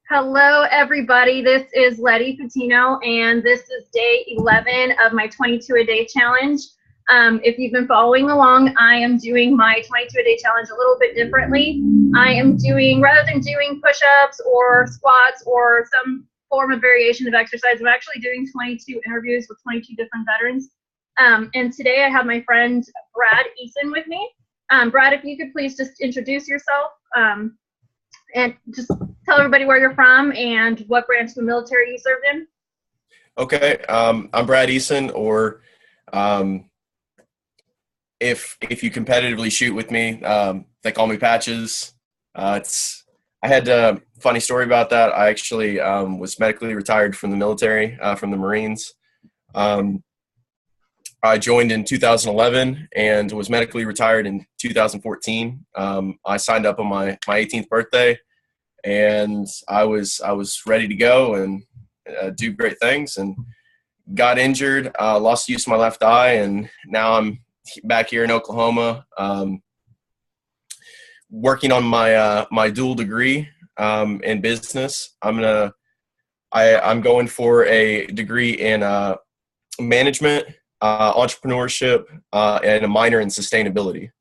Hello, everybody. This is Letty Patino, and this is day 11 of my 22-a-day challenge. If you've been following along, I am doing my 22-a-day challenge a little bit differently. I am doing, rather than doing push-ups or squats or some form of variation of exercise, I'm actually doing 22 interviews with 22 different veterans. And today I have my friend Brad Eason with me. Brad, if you could please just introduce yourself. And just tell everybody where you're from and what branch of the military you served in. Okay, I'm Brad Eason, or if you competitively shoot with me, they call me Patches. I had a funny story about that. I actually was medically retired from the military, from the Marines. I joined in 2011 and was medically retired in 2014. I signed up on my 18th birthday, and I was ready to go and do great things, and got injured, lost use of my left eye, and now I'm back here in Oklahoma, working on my dual degree in business. I'm going for a degree in management, entrepreneurship, and a minor in sustainability.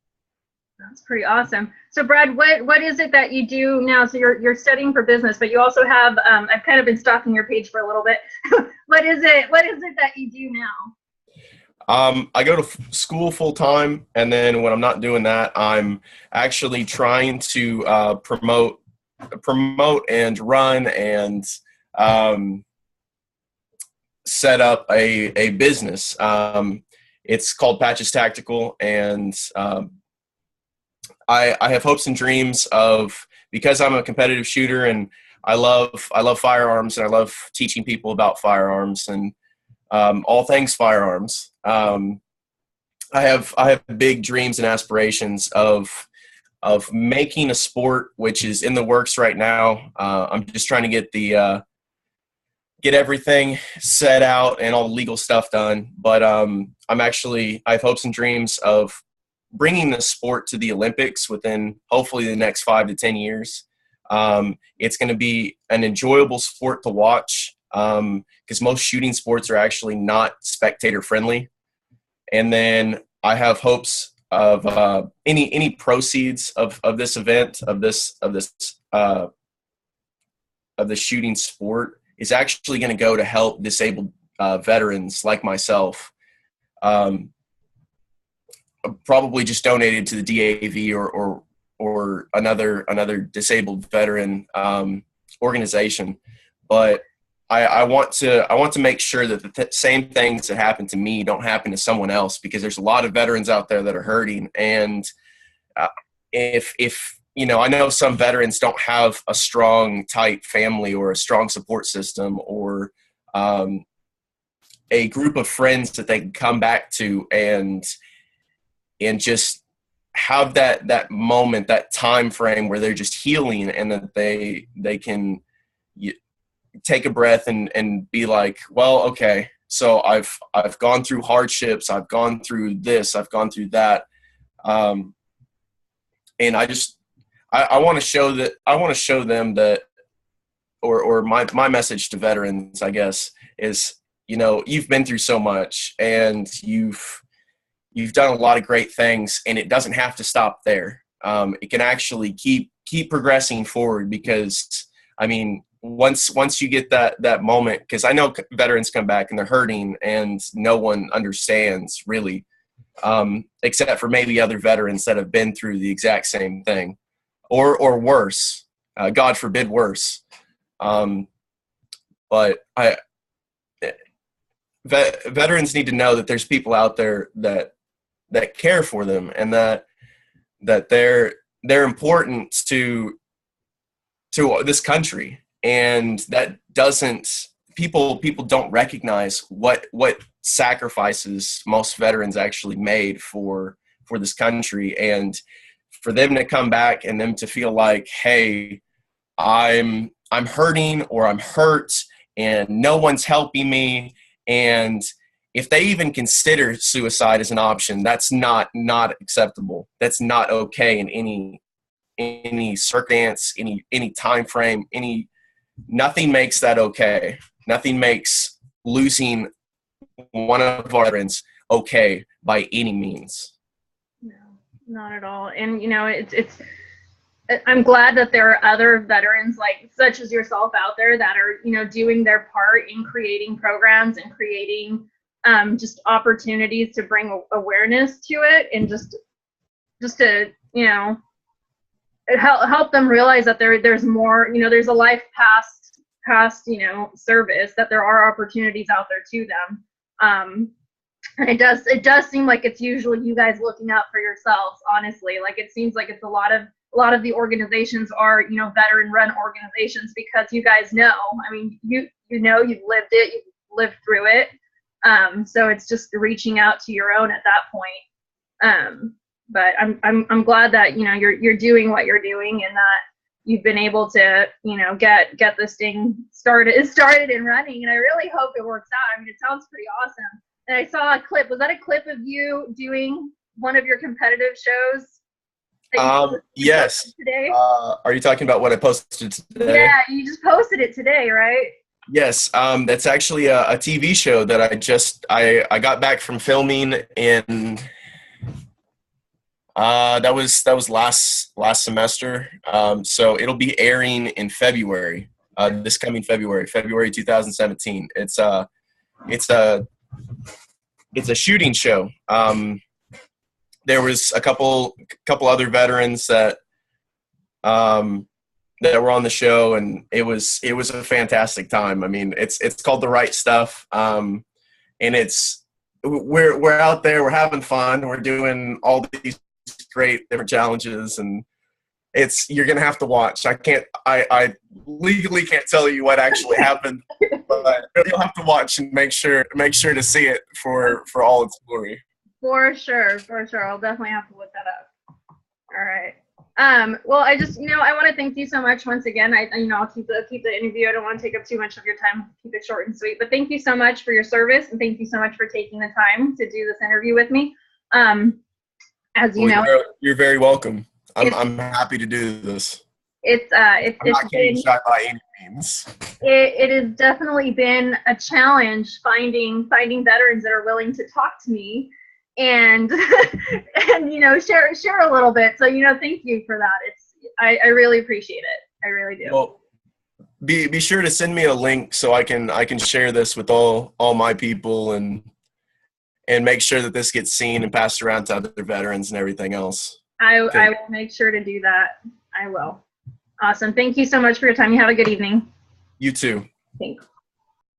That's pretty awesome. So Brad, what is it that you do now? So you're studying for business, but you also have, I've kind of been stalking your page for a little bit. What is it that you do now? I go to school full time, and then when I'm not doing that, I'm actually trying to promote and run and set up a business. It's called Patches Tactical, and I have hopes and dreams of, because I'm a competitive shooter and I love firearms, and I love teaching people about firearms and all things firearms. I have big dreams and aspirations of making a sport, which is in the works right now. I'm just trying to get everything set out and all the legal stuff done. But I have hopes and dreams of bringing the sport to the Olympics within hopefully the next 5 to 10 years. It's going to be an enjoyable sport to watch, because most shooting sports are actually not spectator friendly. And then I have hopes of any proceeds of this event, of the shooting sport, is actually going to go to help disabled veterans like myself. Probably just donated to the DAV or another disabled veteran organization. But I want to make sure that the same things that happen to me don't happen to someone else, because there's a lot of veterans out there that are hurting. And if I know some veterans don't have a strong, tight family or a strong support system, or a group of friends that they can come back to and just have that moment, that time frame where they're just healing, and that they can take a breath and be like, well, okay, so I've gone through hardships, I've gone through this, I've gone through that, and I want to show them that, or my message to veterans, I guess, is, you've been through so much, and you've done a lot of great things, and it doesn't have to stop there. It can actually keep progressing forward, because, once you get that moment, because I know veterans come back and they're hurting and no one understands really, except for maybe other veterans that have been through the exact same thing, or worse, God forbid worse. But veterans need to know that there's people out there that care for them, and that they're important to this country, and that people don't recognize what sacrifices most veterans actually made for this country. And for them to come back and them to feel like, hey, I'm hurting, or I'm hurt and no one's helping me, and if they even consider suicide as an option, that's not acceptable. That's not okay in any circumstance, any time frame, any nothing makes that okay. Nothing makes losing one of our veterans okay by any means. No, not at all. And I'm glad that there are other veterans like such as yourself out there that are, doing their part in creating programs and creating just opportunities to bring awareness to it, and just to, help them realize that there's more, there's a life past, service, that there are opportunities out there to them. And it does seem like it's usually you guys looking out for yourselves, honestly. Like, it seems like it's a lot of the organizations are, veteran run organizations, because you guys know, I mean, you've lived it, you've lived through it. So it's just reaching out to your own at that point. But I'm glad that, you're doing what you're doing, and that you've been able to, get this thing started and running. And I really hope it works out. I mean, it sounds pretty awesome. And I saw a clip. Was that a clip of you doing one of your competitive shows? Yes. Today? Are you talking about what I posted today? Yeah, you just posted it today, right? Yes. That's actually a TV show that I got back from filming in. That was last semester. So it'll be airing in February. This coming February 2017. It's a shooting show. There was a couple other veterans that were on the show, and it was a fantastic time. I mean, it's called The Right Stuff, and we're out there, we're having fun, we're doing all these great different challenges, and you're gonna have to watch. I legally can't tell you what actually happened, but you'll have to watch and make sure to see it for all its glory. For sure. I'll definitely have to look that up. All right. Well, I just, I want to thank you so much once again. I'll keep the interview. I don't want to take up too much of your time. Keep it short and sweet. But thank you so much for your service, and thank you so much for taking the time to do this interview with me. As you know, you're very welcome. I'm happy to do this. I'm not getting shot by any means. It has definitely been a challenge finding veterans that are willing to talk to me and share a little bit. So thank you for that. I really appreciate it. I really do. Well, be sure to send me a link so I can share this with all my people and make sure that this gets seen and passed around to other veterans and everything else. I will make sure to do that. I will. Awesome. Thank you so much for your time. You have a good evening. You too. Thanks.